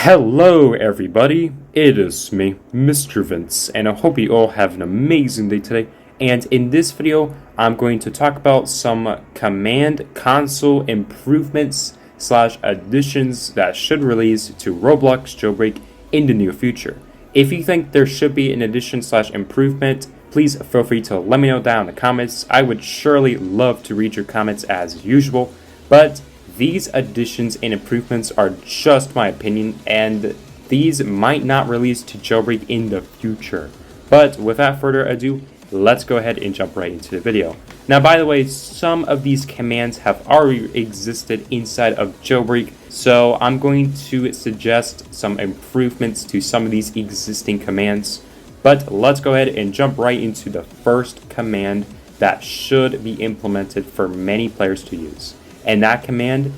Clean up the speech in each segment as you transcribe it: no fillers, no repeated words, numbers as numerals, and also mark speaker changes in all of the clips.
Speaker 1: Hello everybody, it is me, MisterVince, and I hope you all have an amazing day today. And in this video, I'm going to talk about some command console improvements / additions that should release to Roblox Jailbreak in the near future. If you think there should be an addition / improvement, please feel free to let me know down in the comments. I would surely love to read your comments as usual, but these additions and improvements are just my opinion, and these might not release to Jailbreak in the future. But without further ado, let's go ahead and jump right into the video. Now, by the way, some of these commands have already existed inside of Jailbreak, so I'm going to suggest some improvements to some of these existing commands. But let's go ahead and jump right into the first command that should be implemented for many players to use. And that command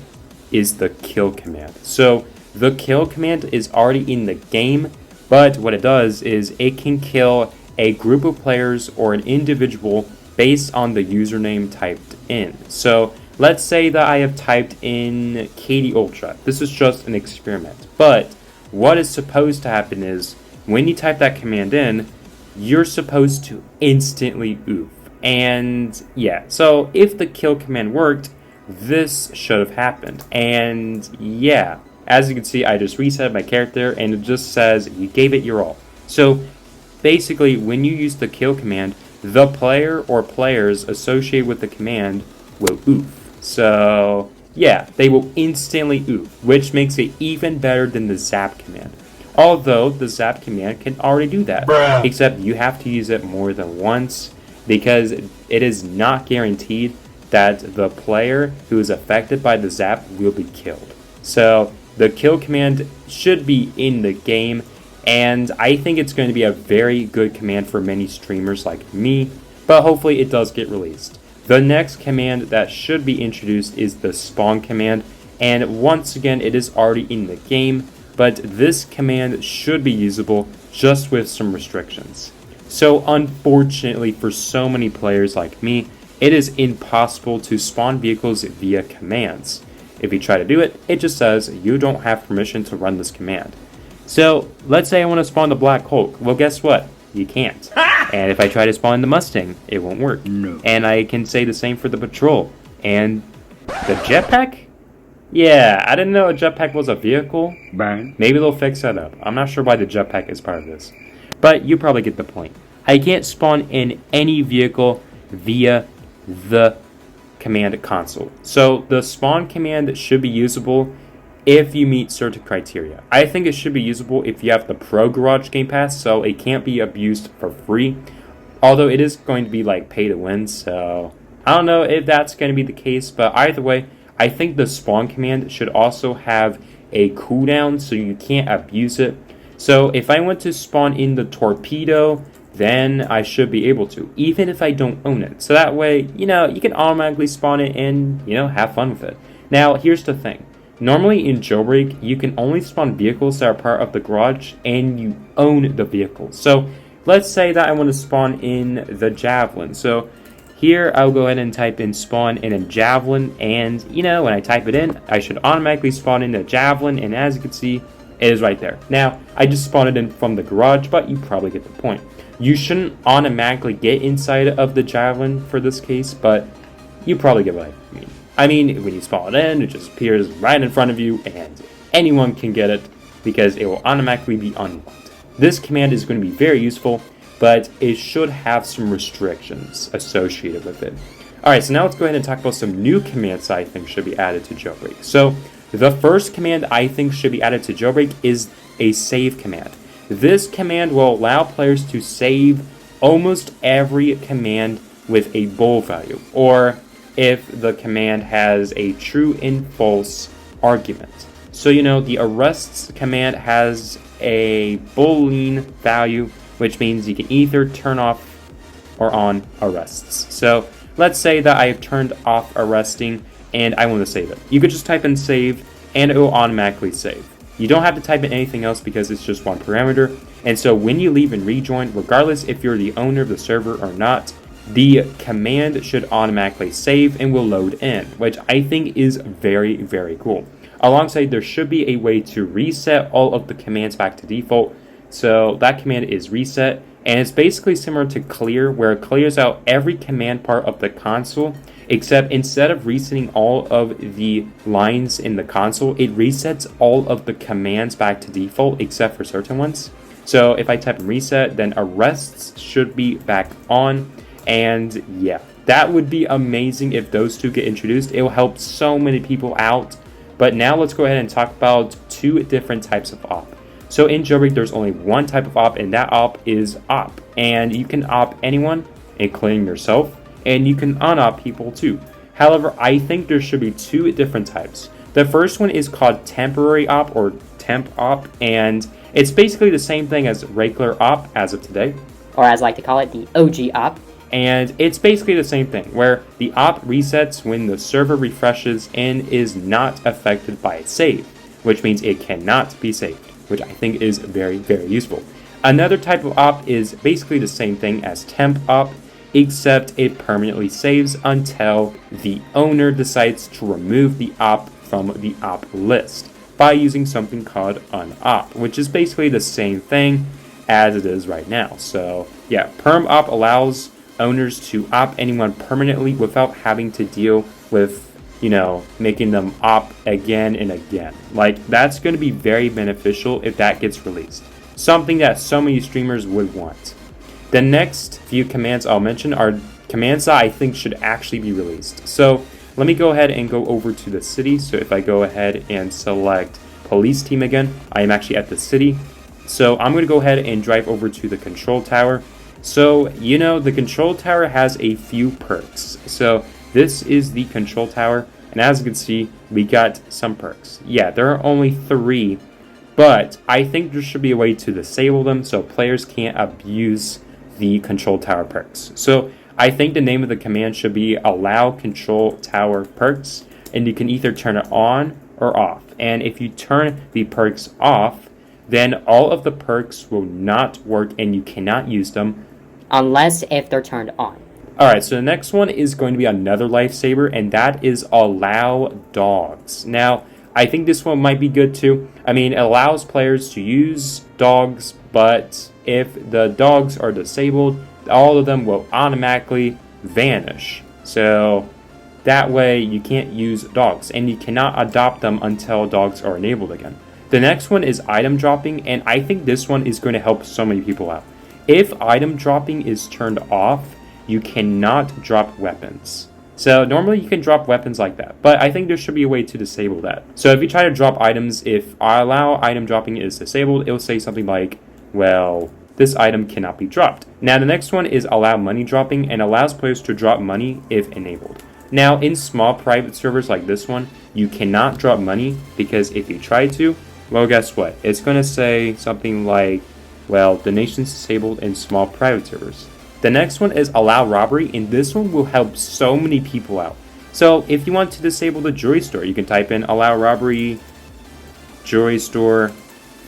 Speaker 1: is the kill command. So the kill command is already in the game, but what it does is it can kill a group of players or an individual based on the username typed in. So let's say that I have typed in Katie Ultra. This is just an experiment. But what is supposed to happen is when you type that command in, you're supposed to instantly oof. And yeah, so if the kill command worked, this should have happened. And yeah, as you can see, I just reset my character and it just says you gave it your all. So basically, when you use the kill command, the player or players associated with the command will oof. So yeah, they will instantly oof, which makes it even better than the zap command. Although the zap command can already do that, except you have to use it more than once because it is not guaranteed that the player who is affected by the zap will be killed. So the kill command should be in the game, and I think it's going to be a very good command for many streamers like me, but hopefully it does get released. The next command that should be introduced is the spawn command, and once again it is already in the game, but this command should be usable just with some restrictions. So unfortunately for so many players like me, it is impossible to spawn vehicles via commands. If you try to do it, it just says you don't have permission to run this command. So let's say I want to spawn the Black Hulk. Well, guess what? You can't. And if I try to spawn the Mustang, it won't work. No. And I can say the same for the Patrol. And the Jetpack? Yeah, I didn't know a Jetpack was a vehicle. Bang. Maybe they'll fix that up. I'm not sure why the Jetpack is part of this. But you probably get the point. I can't spawn in any vehicle via the command console. So the spawn command should be usable if you meet certain criteria. I think it should be usable if you have the Pro Garage Game Pass, so it can't be abused for free. Although it is going to be like pay to win, so I don't know if that's going to be the case, but either way, I think the spawn command should also have a cooldown so you can't abuse it. So if I want to spawn in the Torpedo, then I should be able to, even if I don't own it. So that way, you can automatically spawn it and, have fun with it. Now, here's the thing. Normally in Jailbreak, you can only spawn vehicles that are part of the garage and you own the vehicle. So let's say that I want to spawn in the Javelin. So here I'll go ahead and type in spawn in a Javelin, and when I type it in, I should automatically spawn in the Javelin, and as you can see, it is right there. Now, I just spawned it in from the garage, but you probably get the point. You shouldn't automatically get inside of the Javelin for this case, but you probably get what I mean. I mean, when you spawn it in, it just appears right in front of you, and anyone can get it because it will automatically be unlocked. This command is going to be very useful, but it should have some restrictions associated with it. Alright, so now let's go ahead and talk about some new commands I think should be added to Jailbreak. So the first command I think should be added to Jailbreak is a save command. This command will allow players to save almost every command with a bool value, or if the command has a true and false argument. So the arrests command has a boolean value, which means you can either turn off or on arrests. So let's say that I have turned off arresting and I want to save it. You could just type in save and it will automatically save. You don't have to type in anything else because it's just one parameter. And so when you leave and rejoin, regardless if you're the owner of the server or not, the command should automatically save and will load in, which I think is very, very cool. Alongside, there should be a way to reset all of the commands back to default. So that command is reset, and it's basically similar to clear, where it clears out every command part of the console, except instead of resetting all of the lines in the console, it resets all of the commands back to default except for certain ones. So if I type in reset, then arrests should be back on, and yeah, that would be amazing if those two get introduced. It will help so many people out. But now let's go ahead and talk about two different types of op. So in Jailbreak, there's only one type of op, and that op is op. And you can op anyone, including yourself, and you can un-op people too. However, I think there should be two different types. The first one is called temporary op or temp op, and it's basically the same thing as regular op as of today.
Speaker 2: Or as I like to call it, the OG op.
Speaker 1: And it's basically the same thing, where the op resets when the server refreshes and is not affected by its save, which means it cannot be saved, which I think is very, very useful. Another type of op is basically the same thing as temp op, except it permanently saves until the owner decides to remove the op from the op list by using something called unop, which is basically the same thing as it is right now. So yeah, perm op allows owners to op anyone permanently without having to deal with, making them op again and again. Like, that's going to be very beneficial if that gets released. Something that so many streamers would want. The next few commands I'll mention are commands that I think should actually be released. So let me go ahead and go over to the city. So if I go ahead and select police team again, I am actually at the city. So I'm going to go ahead and drive over to the control tower. So, the control tower has a few perks. So this is the control tower, and as you can see, we got some perks. Yeah, there are only 3, but I think there should be a way to disable them so players can't abuse the control tower perks. So I think the name of the command should be allow control tower perks, and you can either turn it on or off. And if you turn the perks off, then all of the perks will not work and you cannot use them
Speaker 2: unless if they're turned on.
Speaker 1: Alright, so the next one is going to be another lifesaver, and that is allow dogs. Now, I think this one might be good too. I mean, it allows players to use dogs, but if the dogs are disabled, all of them will automatically vanish. So that way you can't use dogs, and you cannot adopt them until dogs are enabled again. The next one is item dropping, and I think this one is going to help so many people out. If item dropping is turned off, you cannot drop weapons. So normally you can drop weapons like that, but I think there should be a way to disable that. So if you try to drop items, if allow item dropping is disabled, it will say something like, well, this item cannot be dropped. Now the next one is allow money dropping, and allows players to drop money if enabled. Now in small private servers like this one, you cannot drop money, because if you try to, well, guess what? It's going to say something like, well, donations disabled in small private servers. The next one is allow robbery, and this one will help so many people out. So if you want to disable the jewelry store, you can type in allow robbery jewelry store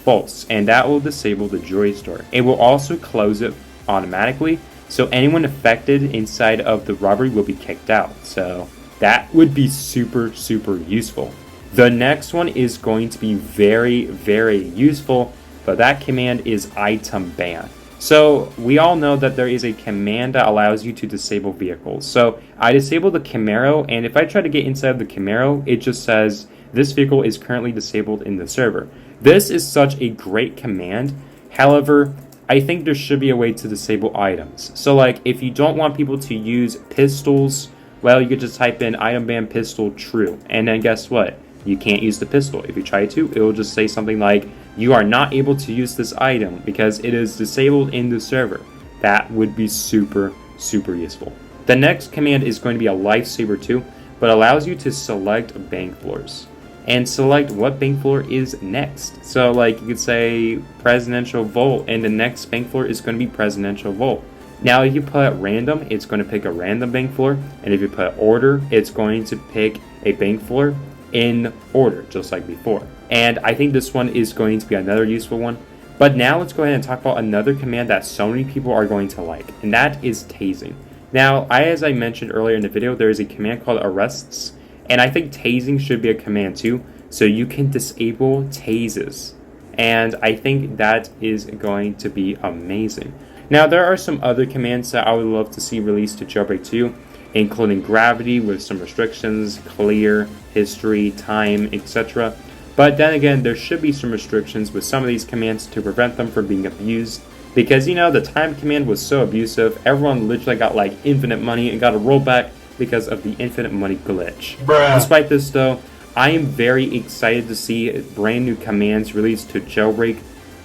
Speaker 1: false, and that will disable the jewelry store. It will also close it automatically, so anyone affected inside of the robbery will be kicked out. So that would be super, super useful. The next one is going to be very, very useful, but that command is item ban. So we all know that there is a command that allows you to disable vehicles. So I disable the Camaro, and if I try to get inside the Camaro, it just says this vehicle is currently disabled in the server. This is such a great command. However, I think there should be a way to disable items. So like if you don't want people to use pistols, well, you could just type in item ban pistol true, and then guess what? You can't use the pistol. If you try to, it will just say something like, you are not able to use this item because it is disabled in the server. That would be super, super useful. The next command is going to be a lifesaver too, but allows you to select bank floors and select what bank floor is next. So like you could say presidential vault, and the next bank floor is going to be presidential vault. Now if you put random, it's going to pick a random bank floor, and if you put order, it's going to pick a bank floor in order, just like before. And I think this one is going to be another useful one. But now let's go ahead and talk about another command that so many people are going to like, and that is tasing. Now, as I mentioned earlier in the video, there is a command called arrests, and I think tasing should be a command too, so you can disable tases. And I think that is going to be amazing. Now, there are some other commands that I would love to see released to Jailbreak 2, including gravity with some restrictions, clear, history, time, etc. But then again, there should be some restrictions with some of these commands to prevent them from being abused. Because, the time command was so abusive, everyone literally got like infinite money and got a rollback because of the infinite money glitch.
Speaker 3: Bruh.
Speaker 1: Despite this though, I am very excited to see brand new commands released to Jailbreak.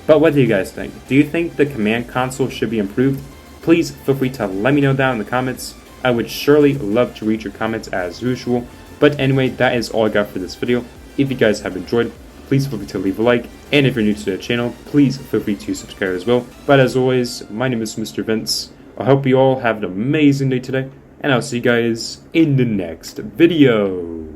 Speaker 1: But what do you guys think? Do you think the command console should be improved? Please feel free to let me know down in the comments. I would surely love to read your comments as usual. But anyway, that is all I got for this video. If you guys have enjoyed, please feel free to leave a like. And if you're new to the channel, please feel free to subscribe as well. But as always, my name is MisterVince. I hope you all have an amazing day today. And I'll see you guys in the next video.